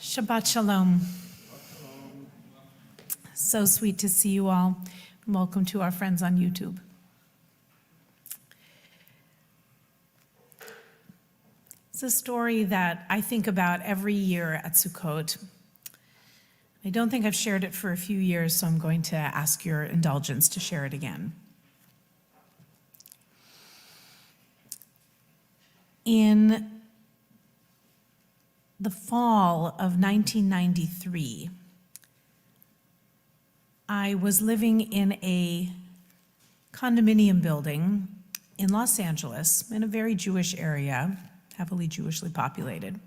Shabbat Shalom. So sweet to see you all. Welcome to our friends on YouTube. It's a story that I think about every year at Sukkot. I don't think I've shared it for a few years, so I'm going to ask your indulgence to share it again. In the fall of 1993, I was living in a condominium building in Los Angeles, in a very Jewish area, heavily Jewishly populated.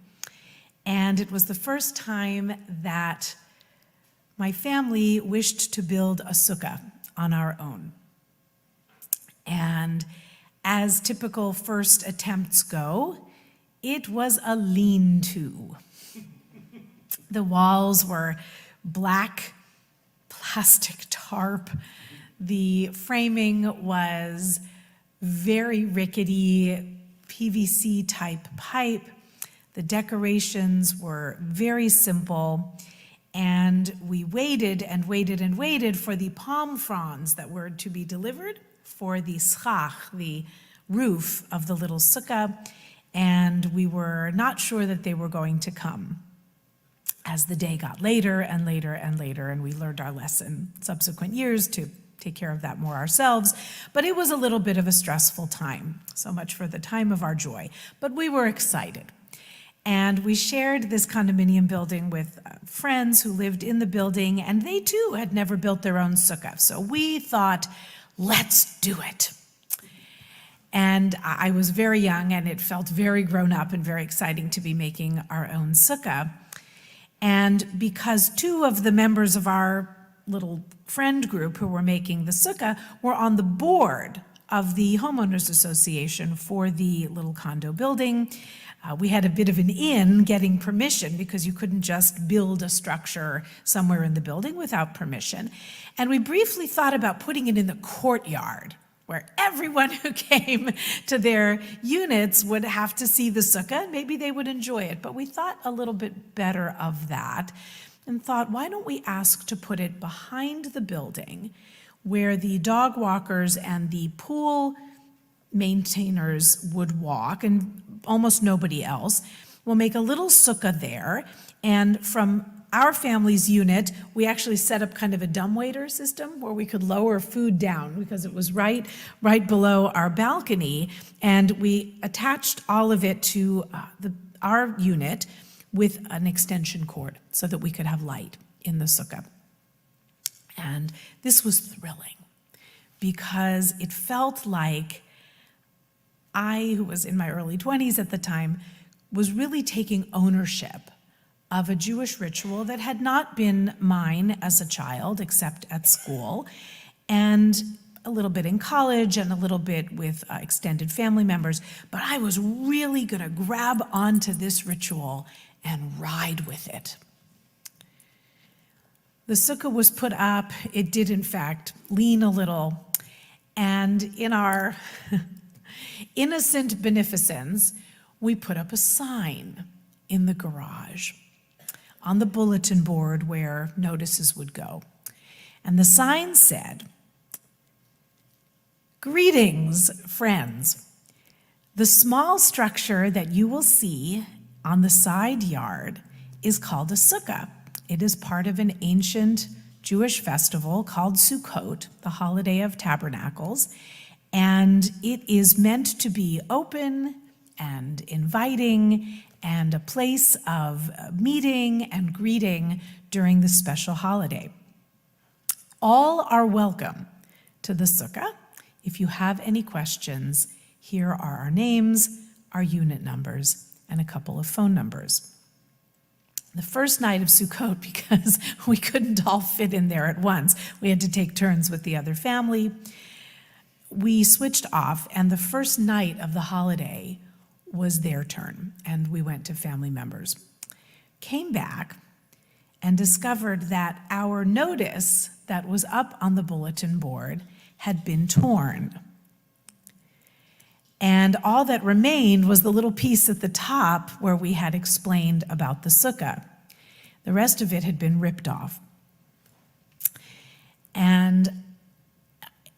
And it was the first time that my family wished to build a sukkah on our own. And as typical first attempts go, it was a lean-to. The walls were black plastic tarp. The framing was very rickety PVC type pipe. The decorations were very simple. And we waited and waited and waited for the palm fronds that were to be delivered for the schach, the roof of the little sukkah. And we were not sure that they were going to come. As the day got later and later and later, and we learned our lesson subsequent years to take care of that more ourselves, but it was a little bit of a stressful time. So much for the time of our joy. But we were excited. And we shared this condominium building with friends who lived in the building, and they too had never built their own sukkah. So we thought, let's do it. And I was very young, and it felt very grown up and very exciting to be making our own sukkah. And because two of the members of our little friend group who were making the sukkah were on the board of the homeowners association for the little condo building, we had a bit of an in getting permission because you couldn't just build a structure somewhere in the building without permission. And we briefly thought about putting it in the courtyard, where everyone who came to their units would have to see the sukkah, and maybe they would enjoy it. But we thought a little bit better of that and thought, why don't we ask to put it behind the building where the dog walkers and the pool maintainers would walk, and almost nobody else. We'll make a little sukkah there, and from our family's unit, we actually set up kind of a dumbwaiter system where we could lower food down because it was right below our balcony, and we attached all of it to our unit with an extension cord so that we could have light in the sukkah. And this was thrilling because it felt like I, who was in my early 20s at the time, was really taking ownership of a Jewish ritual that had not been mine as a child, except at school, and a little bit in college and a little bit with extended family members. But I was really going to grab onto this ritual and ride with it. The sukkah was put up. It did, in fact, lean a little. And in our innocent beneficence, we put up a sign in the garage on the bulletin board where notices would go. And the sign said, "Greetings, friends. The small structure that you will see on the side yard is called a sukkah. It is part of an ancient Jewish festival called Sukkot, the holiday of tabernacles, and it is meant to be open and inviting and a place of meeting and greeting during this special holiday. All are welcome to the sukkah. If you have any questions, here are our names, our unit numbers, and a couple of phone numbers." The first night of Sukkot, because we couldn't all fit in there at once, we had to take turns with the other family, we switched off, and the first night of the holiday was their turn, and we went to family members. Came back and discovered that our notice that was up on the bulletin board had been torn. And all that remained was the little piece at the top where we had explained about the sukkah. The rest of it had been ripped off. And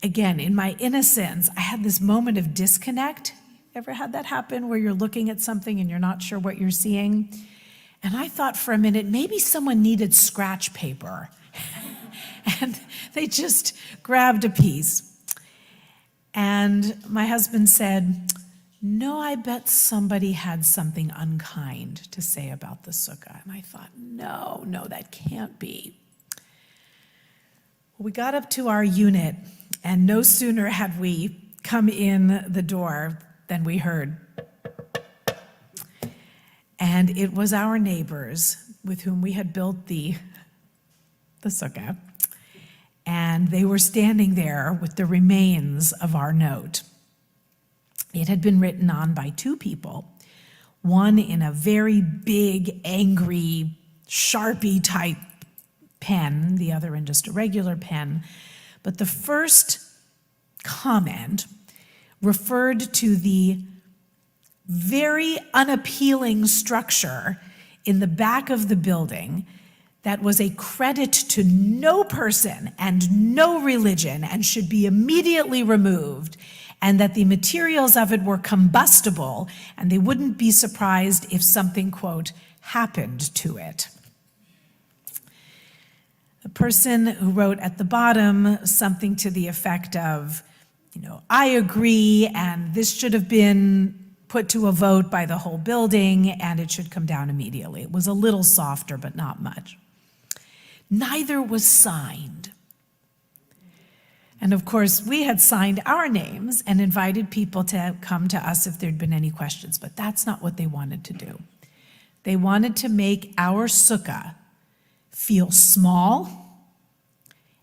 again, in my innocence, I had this moment of disconnect. Ever had that happen where you're looking at something and you're not sure what you're seeing? And I thought for a minute, maybe someone needed scratch paper. And they just grabbed a piece. And my husband said, no, I bet somebody had something unkind to say about the sukkah. And I thought, no, that can't be. Well, we got up to our unit, and no sooner had we come in the door than we heard. And it was our neighbors with whom we had built the sukkah. And they were standing there with the remains of our note. It had been written on by two people, one in a very big, angry, Sharpie-type pen, the other in just a regular pen. But the first comment referred to the very unappealing structure in the back of the building that was a credit to no person and no religion and should be immediately removed, and that the materials of it were combustible, and they wouldn't be surprised if something, quote, happened to it. The person who wrote at the bottom something to the effect of, I agree, and this should have been put to a vote by the whole building, and it should come down immediately. It was a little softer, but not much. Neither was signed. And of course, we had signed our names and invited people to come to us if there'd been any questions, but that's not what they wanted to do. They wanted to make our sukkah feel small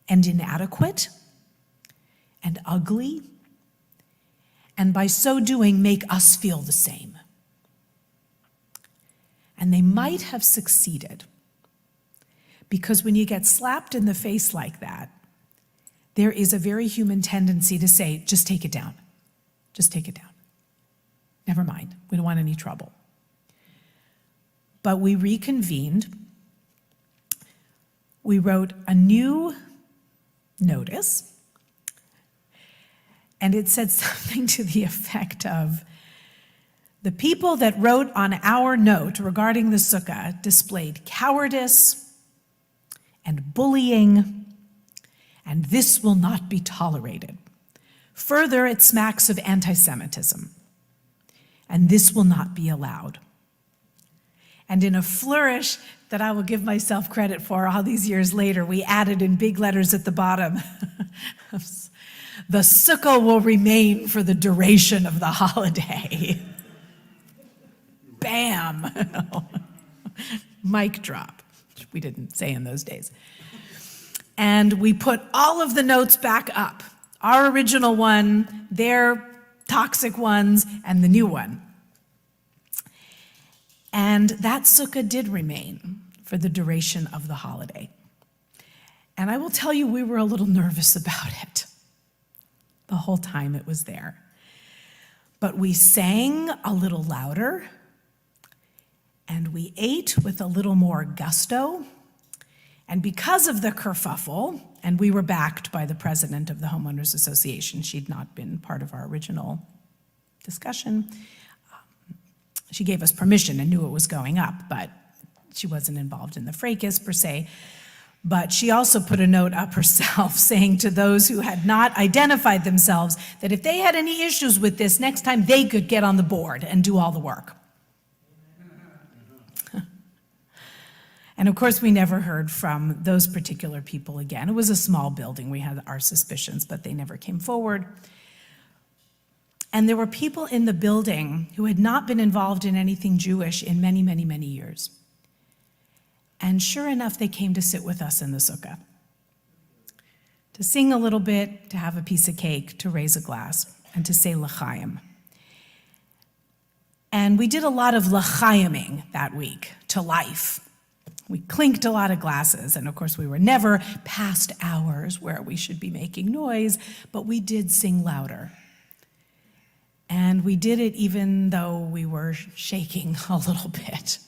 and inadequate and ugly, and by so doing, make us feel the same. And they might have succeeded, because when you get slapped in the face like that, there is a very human tendency to say, just take it down. Just take it down. Never mind. We don't want any trouble. But we reconvened. We wrote a new notice, and it said something to the effect of, the people that wrote on our note regarding the sukkah displayed cowardice and bullying, and this will not be tolerated. Further, it smacks of anti-Semitism, and this will not be allowed. And in a flourish that I will give myself credit for all these years later, we added in big letters at the bottom, the sukkah will remain for the duration of the holiday. Bam! Mic drop. We didn't say in those days. And we put all of the notes back up. Our original one, their toxic ones, and the new one. And that sukkah did remain for the duration of the holiday. And I will tell you, we were a little nervous about it the whole time it was there. But we sang a little louder, and we ate with a little more gusto. And because of the kerfuffle, and we were backed by the president of the Homeowners Association, she'd not been part of our original discussion. She gave us permission and knew it was going up, but she wasn't involved in the fracas per se. But she also put a note up herself saying to those who had not identified themselves that if they had any issues with this, next time they could get on the board and do all the work. And of course, we never heard from those particular people again. It was a small building. We had our suspicions, but they never came forward. And there were people in the building who had not been involved in anything Jewish in many, many, many years. And sure enough, they came to sit with us in the sukkah, to sing a little bit, to have a piece of cake, to raise a glass, and to say l'chaim. And we did a lot of l'chaiming that week, to life. We clinked a lot of glasses, and of course we were never past hours where we should be making noise, but we did sing louder. And we did it even though we were shaking a little bit.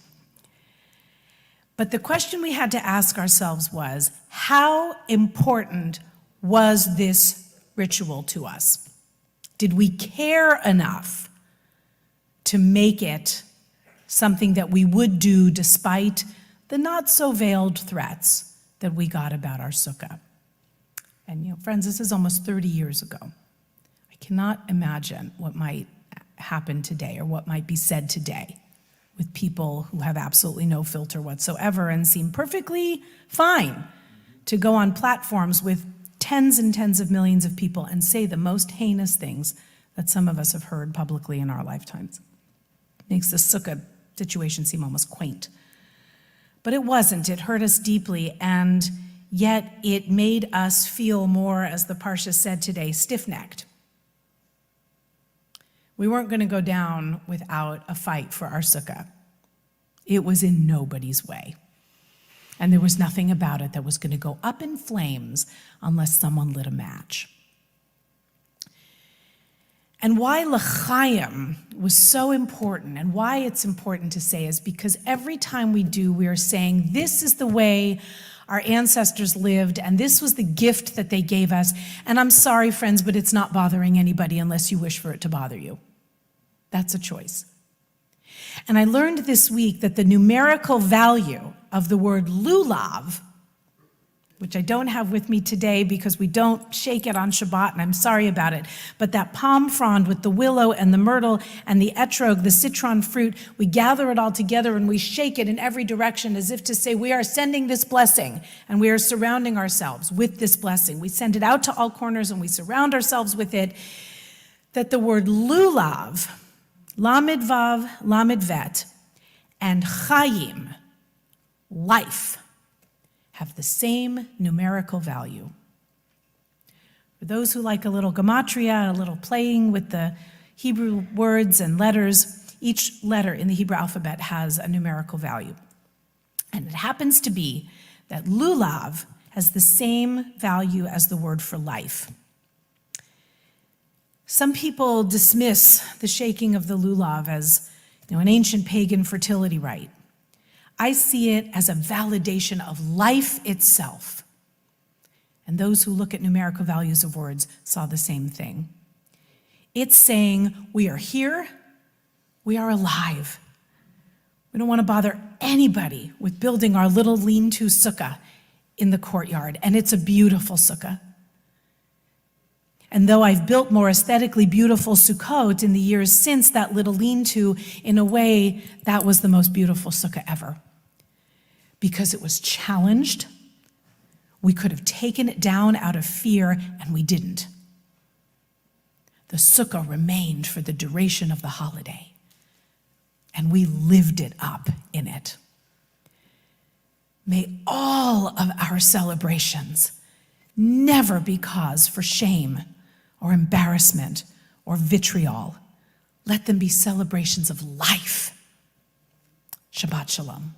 But the question we had to ask ourselves was, how important was this ritual to us? Did we care enough to make it something that we would do despite the not-so-veiled threats that we got about our sukkah? And friends, this is almost 30 years ago. I cannot imagine what might happen today or what might be said today with people who have absolutely no filter whatsoever and seem perfectly fine to go on platforms with tens and tens of millions of people and say the most heinous things that some of us have heard publicly in our lifetimes. Makes the sukkah situation seem almost quaint. But it wasn't. It hurt us deeply, and yet it made us feel more, as the Parsha said today, stiff-necked. We weren't going to go down without a fight for our sukkah. It was in nobody's way. And there was nothing about it that was going to go up in flames unless someone lit a match. And why l'chaim was so important and why it's important to say is because every time we do, we are saying this is the way our ancestors lived and this was the gift that they gave us. And I'm sorry, friends, but it's not bothering anybody unless you wish for it to bother you. That's a choice. And I learned this week that the numerical value of the word lulav, which I don't have with me today because we don't shake it on Shabbat, and I'm sorry about it, but that palm frond with the willow and the myrtle and the etrog, the citron fruit, we gather it all together and we shake it in every direction as if to say we are sending this blessing and we are surrounding ourselves with this blessing. We send it out to all corners and we surround ourselves with it. That the word lulav, lamed vav, lamed vet, and chayim, life, have the same numerical value. For those who like a little gematria, a little playing with the Hebrew words and letters, each letter in the Hebrew alphabet has a numerical value. And it happens to be that lulav has the same value as the word for life. Some people dismiss the shaking of the lulav as an ancient pagan fertility rite. I see it as a validation of life itself. And those who look at numerical values of words saw the same thing. It's saying we are here, we are alive. We don't want to bother anybody with building our little lean-to sukkah in the courtyard. And it's a beautiful sukkah. And though I've built more aesthetically beautiful sukkot in the years since that little lean-to, in a way, that was the most beautiful sukkah ever. Because it was challenged. We could have taken it down out of fear, and we didn't. The sukkah remained for the duration of the holiday, and we lived it up in it. May all of our celebrations never be cause for shame or embarrassment or vitriol. Let them be celebrations of life. Shabbat Shalom.